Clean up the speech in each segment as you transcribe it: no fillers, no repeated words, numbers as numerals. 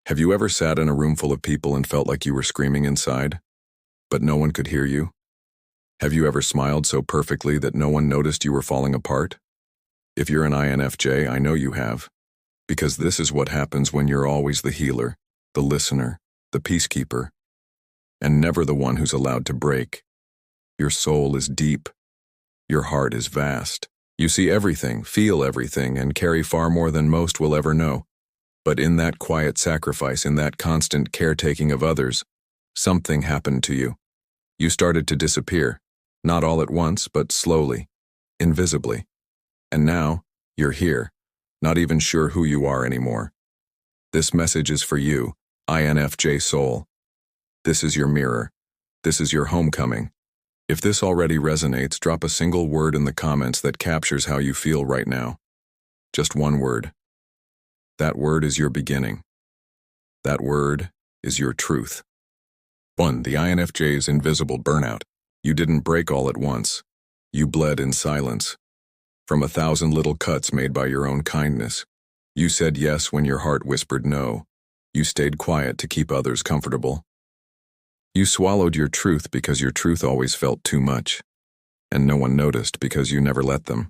Have you ever sat in a room full of people and felt like you were screaming inside, but no one could hear you? Have you ever smiled so perfectly that no one noticed you were falling apart? If you're an INFJ, I know you have, because this is what happens when you're always the healer, the listener, the peacekeeper, and never the one who's allowed to break. Your soul is deep. Your heart is vast. You see everything, feel everything, and carry far more than most will ever know. But in that quiet sacrifice, in that constant caretaking of others, something happened to you. You started to disappear, not all at once, but slowly, invisibly. And now, you're here, not even sure who you are anymore. This message is for you, INFJ soul. This is your mirror. This is your homecoming. If this already resonates, drop a single word in the comments that captures how you feel right now. Just one word. That word is your beginning. That word is your truth. 1. The INFJ's invisible burnout. You didn't break all at once. You bled in silence. From 1,000 little cuts made by your own kindness. You said yes when your heart whispered no. You stayed quiet to keep others comfortable. You swallowed your truth because your truth always felt too much, and no one noticed because you never let them.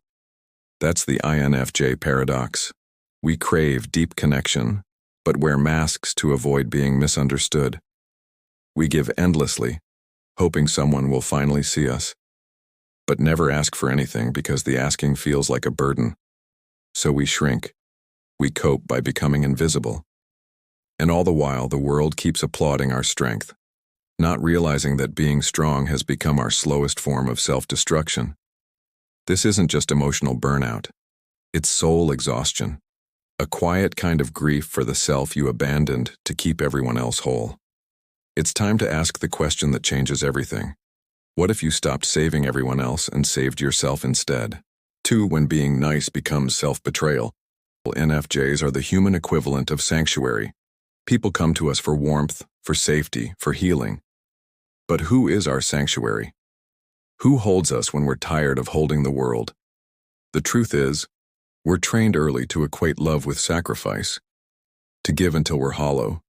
That's the INFJ paradox. We crave deep connection, but wear masks to avoid being misunderstood. We give endlessly, hoping someone will finally see us, but never ask for anything because the asking feels like a burden. So we shrink. We cope by becoming invisible. And all the while, the world keeps applauding our strength, not realizing that being strong has become our slowest form of self-destruction. This isn't just emotional burnout. It's soul exhaustion, a quiet kind of grief for the self you abandoned to keep everyone else whole. It's time to ask the question that changes everything. What if you stopped saving everyone else and saved yourself instead? 2. When being nice becomes self-betrayal. INFJs are the human equivalent of sanctuary. People come to us for warmth, for safety, for healing. But who is our sanctuary? Who holds us when we're tired of holding the world? The truth is, we're trained early to equate love with sacrifice, to give until we're hollow,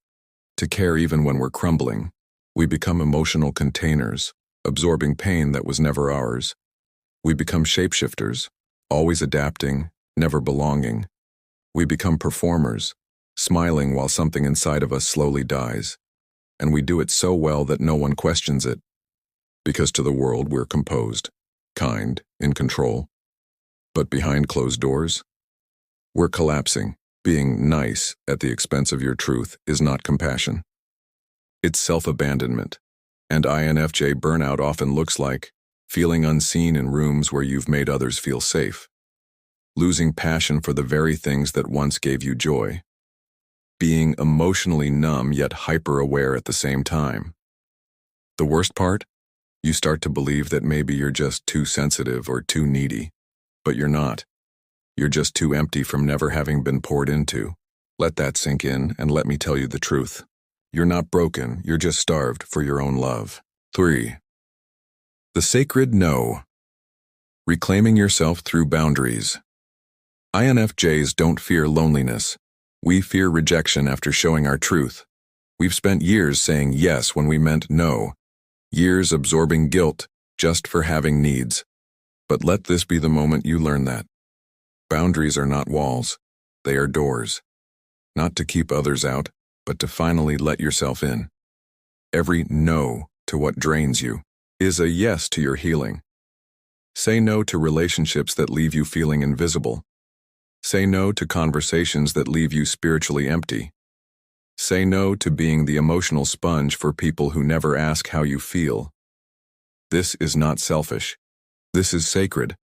to care even when we're crumbling. We become emotional containers, absorbing pain that was never ours. We become shapeshifters, always adapting, never belonging. We become performers, smiling while something inside of us slowly dies. And we do it so well that no one questions it, because to the world we're composed, kind, in control. But behind closed doors, we're collapsing. Being nice at the expense of your truth is not compassion. It's self-abandonment. And INFJ burnout often looks like feeling unseen in rooms where you've made others feel safe, losing passion for the very things that once gave you joy, being emotionally numb yet hyper-aware at the same time. The worst part? You start to believe that maybe you're just too sensitive or too needy, but you're not. You're just too empty from never having been poured into. Let that sink in and let me tell you the truth. You're not broken, you're just starved for your own love. 3. The sacred no. Reclaiming yourself through boundaries. INFJs don't fear loneliness. We fear rejection after showing our truth. We've spent years saying yes when we meant no. Years absorbing guilt just for having needs. But let this be the moment you learn that. Boundaries are not walls. They are doors. Not to keep others out, but to finally let yourself in. Every no to what drains you is a yes to your healing. Say no to relationships that leave you feeling invisible. Say no to conversations that leave you spiritually empty. Say no to being the emotional sponge for people who never ask how you feel. This is not selfish. This is sacred.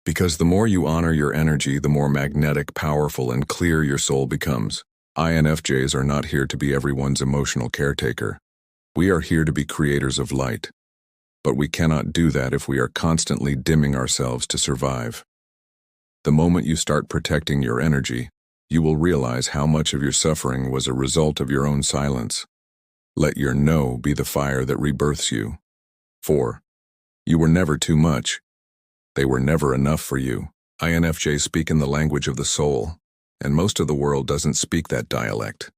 Because the more you honor your energy, the more magnetic, powerful, and clear your soul becomes. INFJs are not here to be everyone's emotional caretaker. We are here to be creators of light. But we cannot do that if we are constantly dimming ourselves to survive. The moment you start protecting your energy, you will realize how much of your suffering was a result of your own silence. Let your no be the fire that rebirths you. 4. You were never too much. They were never enough for you. INFJs speak in the language of the soul, and most of the world doesn't speak that dialect.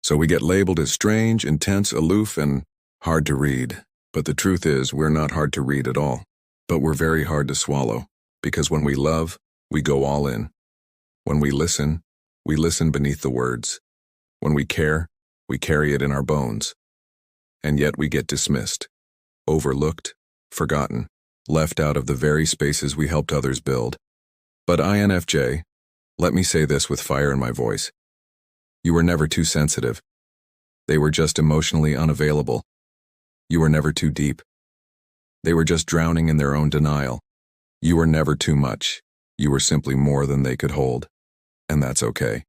So we get labeled as strange, intense, aloof, and hard to read. But the truth is, we're not hard to read at all. But we're very hard to swallow, because when we love, we go all in. When we listen beneath the words. When we care, we carry it in our bones. And yet we get dismissed, overlooked, forgotten, left out of the very spaces we helped others build. But INFJ, let me say this with fire in my voice. You were never too sensitive. They were just emotionally unavailable. You were never too deep. They were just drowning in their own denial. You were never too much. You were simply more than they could hold. And that's okay.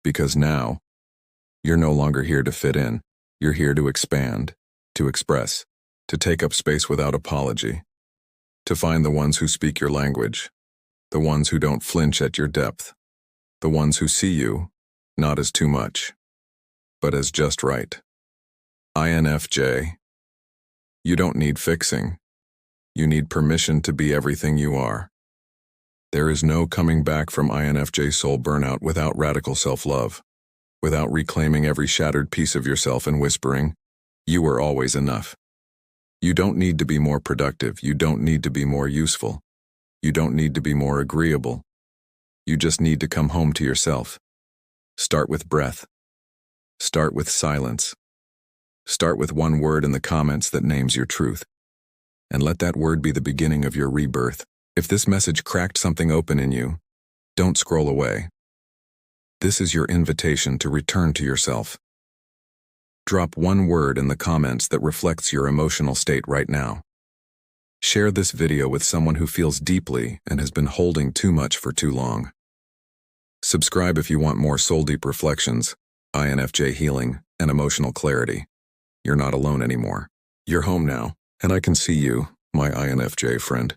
Because now, you're no longer here to fit in. You're here to expand, to express, to take up space without apology, to find the ones who speak your language, the ones who don't flinch at your depth, the ones who see you, not as too much, but as just right. INFJ. You don't need fixing. You need permission to be everything you are. There is no coming back from INFJ soul burnout without radical self-love, without reclaiming every shattered piece of yourself and whispering, you were always enough. You don't need to be more productive. You don't need to be more useful. You don't need to be more agreeable. You just need to come home to yourself. Start with breath. Start with silence. Start with one word in the comments that names your truth. And let that word be the beginning of your rebirth. If this message cracked something open in you, don't scroll away. This is your invitation to return to yourself. Drop one word in the comments that reflects your emotional state right now. Share this video with someone who feels deeply and has been holding too much for too long. Subscribe if you want more soul-deep reflections, INFJ healing, and emotional clarity. You're not alone anymore. You're home now, and I can see you, my INFJ friend.